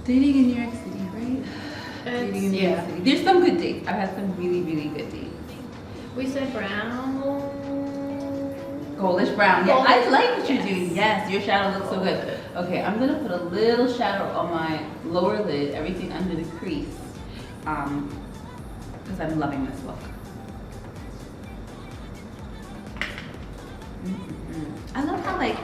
Dating in New York City, right? Dating in New York Yeah. City. There's some good dates. I've had some really, really good dates. We said brown. Goldish brown. Yeah, I Goldish like brown, what you're yes. doing. Yes, your shadow looks so good. Okay, I'm gonna put a little shadow on my lower lid, everything under the crease, because I'm loving this look. I love how like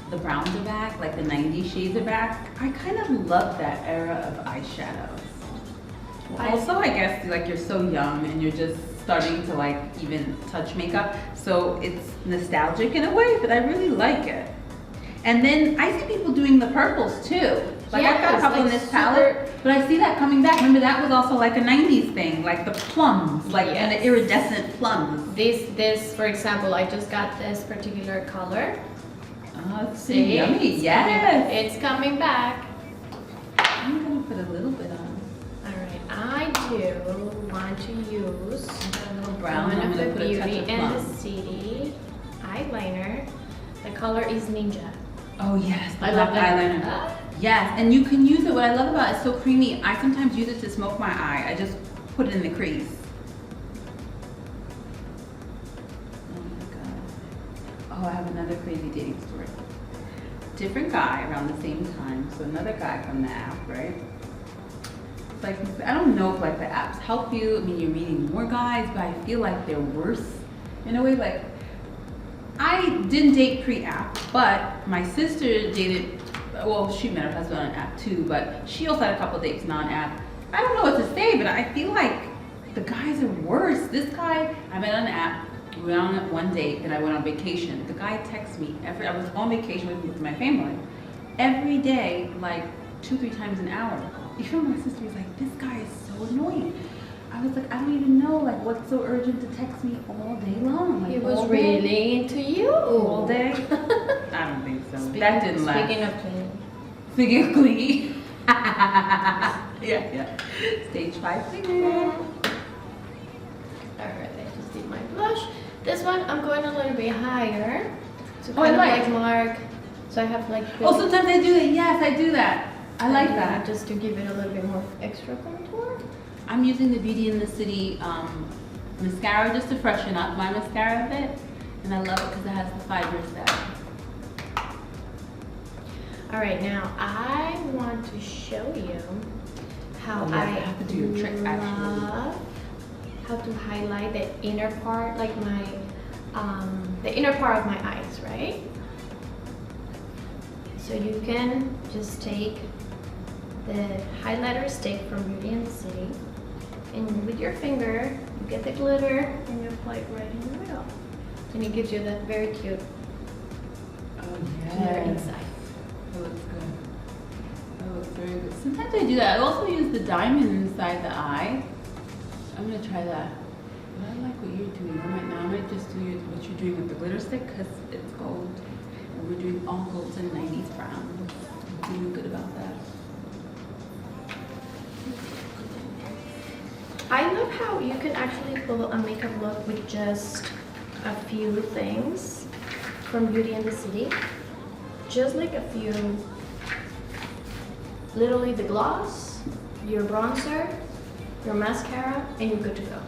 the browns are back, like the 90s shades are back. I kind of love that era of eyeshadows. Also, I guess like you're so young and you're just starting to like even touch makeup, so it's nostalgic in a way, but I really like it. And then I see people doing the purples too. Like I've got a Yes, couple like in this palette, but I see that coming back. Remember that was also like a 90s thing, like the plums, like and the Yes. iridescent plums. This, for example, I just got this particular color. Oh, it's so See? yummy. Yes. It's coming back. I'm gonna put a little bit on. Alright, I do want to use A little brown. one I'm of gonna the put a touch Beauty of and the plum. City eyeliner. The color is Ninja. Oh yes, the I black love that. eyeliner. Yes, and you can use it. What I love about it, it's so creamy. I sometimes use it to smoke my eye. I just put it in the crease. Oh my god. Oh, I have another crazy dating story. Different guy around the same time. So another guy from the app, right? It's like, I don't know if like the apps help you. I mean, you're meeting more guys, but I feel like they're worse in a way. Like, I didn't date pre-app, but my sister dated, well, she met her husband on an app too, but she also had a couple dates non-app. I don't know what to say, but I feel like the guys are worse. This guy, I met on an app, we went on one date, and I went on vacation. The guy texts me, I was on vacation with my family, every day, like 2-3 times an hour. Even my sister was like, this guy is so annoying. I was like, I don't even know, like, what's so urgent to text me all day long? Like, He was all day? really into you. All day? I don't think so. That didn't last. Speaking of clean. Speaking of clean. yeah. Stage 5 clean. Alright, I just did my blush. This one I'm going a little bit higher. So Oh, I kind of like. mark. So I have like. Oh, sometimes I do that. Yes, I do that. I like that. Just to give it a little bit more extra contour. I'm using the Beauty in the City mascara just to freshen up my mascara a bit. And I love it because it has the fibers there. Alright, now I want to show you how Oh, yes, I have to do your trick, actually. love how to highlight the inner part, like my the inner part of my eyes, right? So you can just take the highlighter stick from Beauty in the City, and with your finger you get the glitter and you apply it right in the middle, and it gives you that very cute glitter inside. That looks good. That looks very good. Sometimes I do that. I also use the diamond inside the eye. I'm gonna try that. But I like what you're doing. I might just do what you're doing with the glitter stick because it's gold. And we're doing all golds and 90s brown. I'm feeling good about that. I love how you can actually pull a makeup look with just a few things from Beauty in the City. Just like a few, literally the gloss, your bronzer, your mascara, and you're good to go.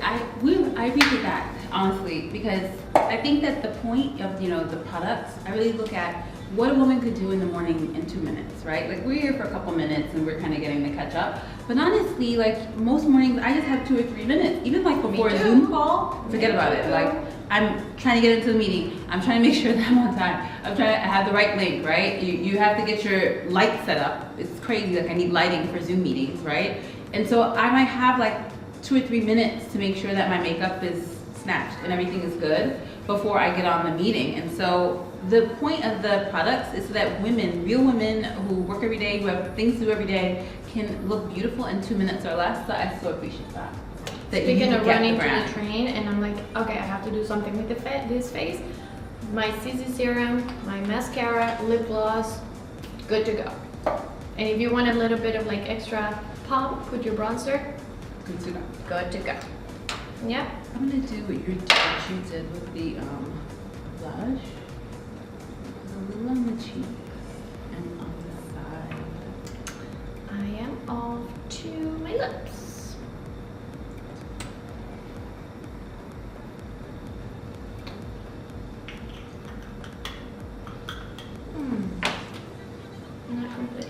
I redid that honestly because I think that the point of the products, I really look at what a woman could do in the morning in 2 minutes, right? Like we're here for a couple minutes and we're kind of getting the catch up. But honestly, like most mornings, I just have 2 or 3 minutes. Even like before a Zoom call, forget about it. Like I'm trying to get into the meeting. I'm trying to make sure that I'm on time. I'm trying to have the right link, right? You have to get your light set up. It's crazy. Like I need lighting for Zoom meetings, right? And so I might have like 2 or 3 minutes to make sure that my makeup is snatched and everything is good before I get on the meeting. And so the point of the products is so that women, real women who work every day, who have things to do every day, can look beautiful in 2 minutes or less. So I so appreciate that. Speaking of running to the train, and I'm like, okay, I have to do something with this face. My CC serum, my mascara, lip gloss, good to go. And if you want a little bit of like extra pop, put your bronzer. Good to go. Good to go. Yep. I'm gonna do what you did with the blush. A little on the cheek and on the side.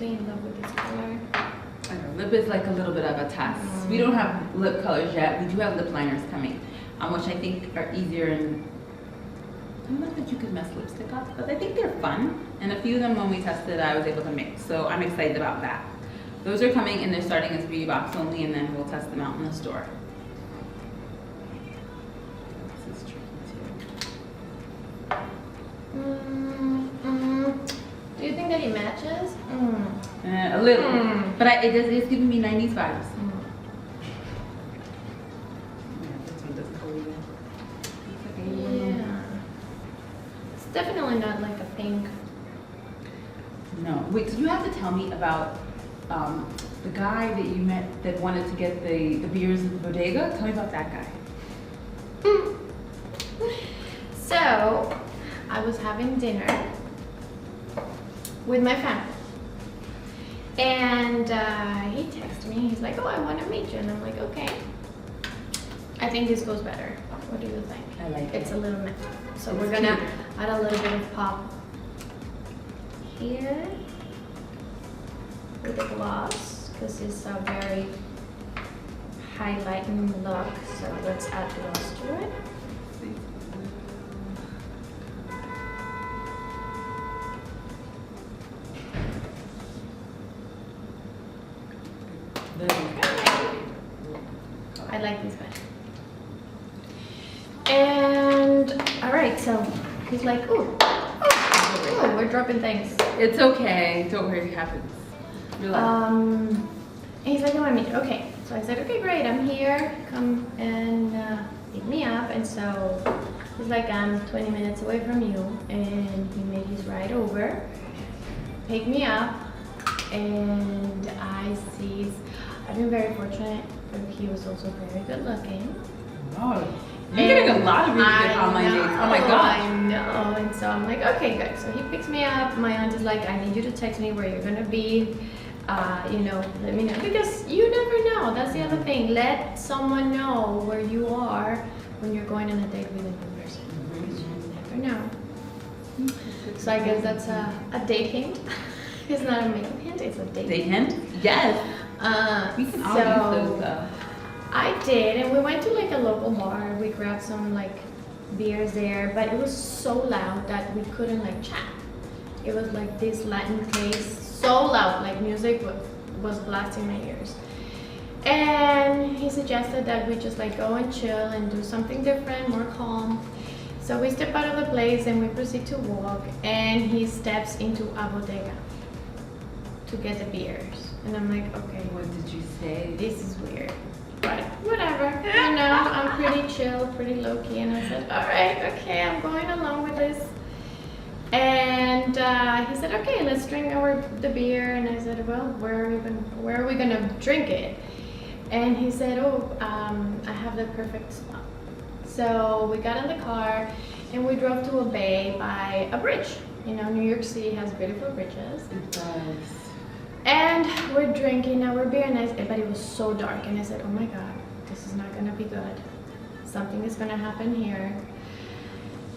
seriously in love with this color. I know, lip is like a little bit of a test. We don't have lip colors yet. We do have lip liners coming, which I think are easier, and I don't know that you could mess lipstick up, but I think they're fun. And a few of them when we tested, I was able to mix, so I'm excited about that. Those are coming, and they're starting as beauty box only, and then we'll test them out in the store. This is tricky too. Do you think that it matches? A little, but it's giving me 90s vibes. Yeah, this one doesn't go either. It's like a Yeah. It's definitely not like a pink. No. Wait, so you have to tell me about the guy that you met that wanted to get the beers at the bodega. Tell me about that guy. So, I was having dinner with my family. And he texted me, he's like, oh, I want to meet you. And I'm like, okay. I think this goes better. What do you think? I like It's it. a little messy. So It's we're gonna cute. add a little bit of pop here with the gloss, because it's a very highlighting look. So let's add gloss to it. I like these better. And all right, so he's like, ooh, we're dropping things. It's okay. Don't worry, it happens. Relax. And he's like, I want to meet you. Okay, so I said, okay, great, I'm here. Come and pick me up. And so he's like, I'm 20 minutes away from you, and he made his ride over, pick me up, and I've been very fortunate. He was also very good looking. Oh, you're getting a lot of really good online dates. Oh my gosh. I know. And so I'm like, okay, good. So he picks me up. My aunt is like, I need you to text me where you're gonna be. Let me know, because you never know. That's the other thing. Let someone know where you are when you're going on a date with a new person. Because you never know. So I guess that's a date hint. It's not a makeup hint. It's a date hint. Yes. We can all use those though. I did, and we went to like a local bar. We grabbed some like beers there, but it was so loud that we couldn't like chat. It was like this Latin place, so loud, like music was blasting my ears. And he suggested that we just like go and chill and do something different, more calm. So we step out of the place and we proceed to walk, and he steps into a bodega to get the beers. And I'm like, okay, What did you say? this is weird, but whatever. I'm pretty chill, pretty low key, and I said, all right, okay, I'm going along with this. And he said, okay, let's drink the beer. And I said, well, where are we gonna drink it? And he said, oh, I have the perfect spot. So we got in the car and we drove to a bay by a bridge. New York City has beautiful bridges. It does. And we're drinking our beer, but it was so dark, and I said, oh my God, this is not gonna be good. Something is gonna happen here.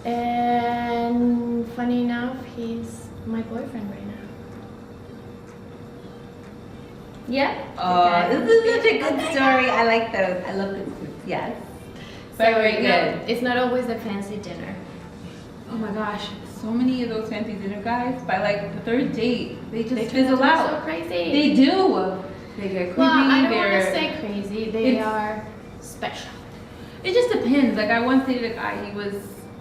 And funny enough, he's my boyfriend right now. Yeah. Oh, this is such a good story. I like those. I love this. Yes. Very good. It's not always a fancy dinner. Oh my gosh, so many of those fancy dinner guys, by like the third date, they just They fizzle turn out. so crazy. They do. They get creepy. Well, I don't want to they're- say crazy. They are special. It just depends. Like I once dated a guy, he was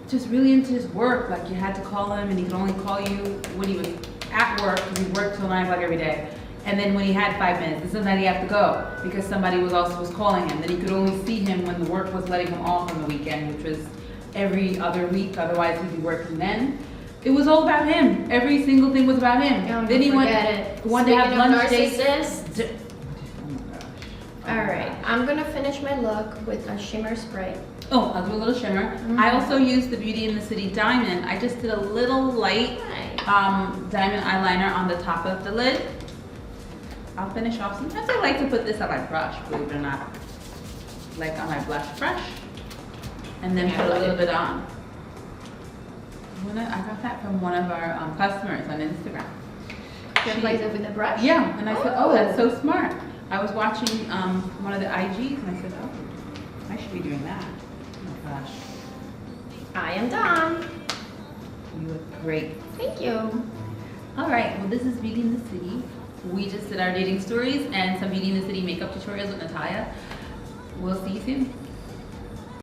just really into his work. Like you had to call him, and he could only call you when he was at work, because he worked till 9 o'clock every day. And then when he had 5 minutes, and sometimes he had to go because somebody was calling him. Then he could only see him when the work was letting him off on the weekend, which was every other week. Otherwise, he'd be working then. It was all about him. Every single thing was about him. Don't Then he forget it. wanted to have Speaking of lunch dates. narcissists. Oh my gosh. All right, I'm gonna finish my look with a shimmer spray. Oh, I'll do a little shimmer. I also used the Beauty in the City Diamond. I just did a little light diamond eyeliner on the top of the lid. I'll finish off. Sometimes I like to put this on my brush, believe it or not. Like on my blush brush. And then put a little bit on. I got that from one of our customers on Instagram. You apply it with a brush? Yeah, and I said, oh, that's so smart. I was watching one of the IGs and I said, oh, I should be doing that. Oh my gosh. I am done. You look great. Thank you. All right, well, this is Beauty in the City. We just did our dating stories and some Beauty in the City makeup tutorials with Natalia. We'll see you soon.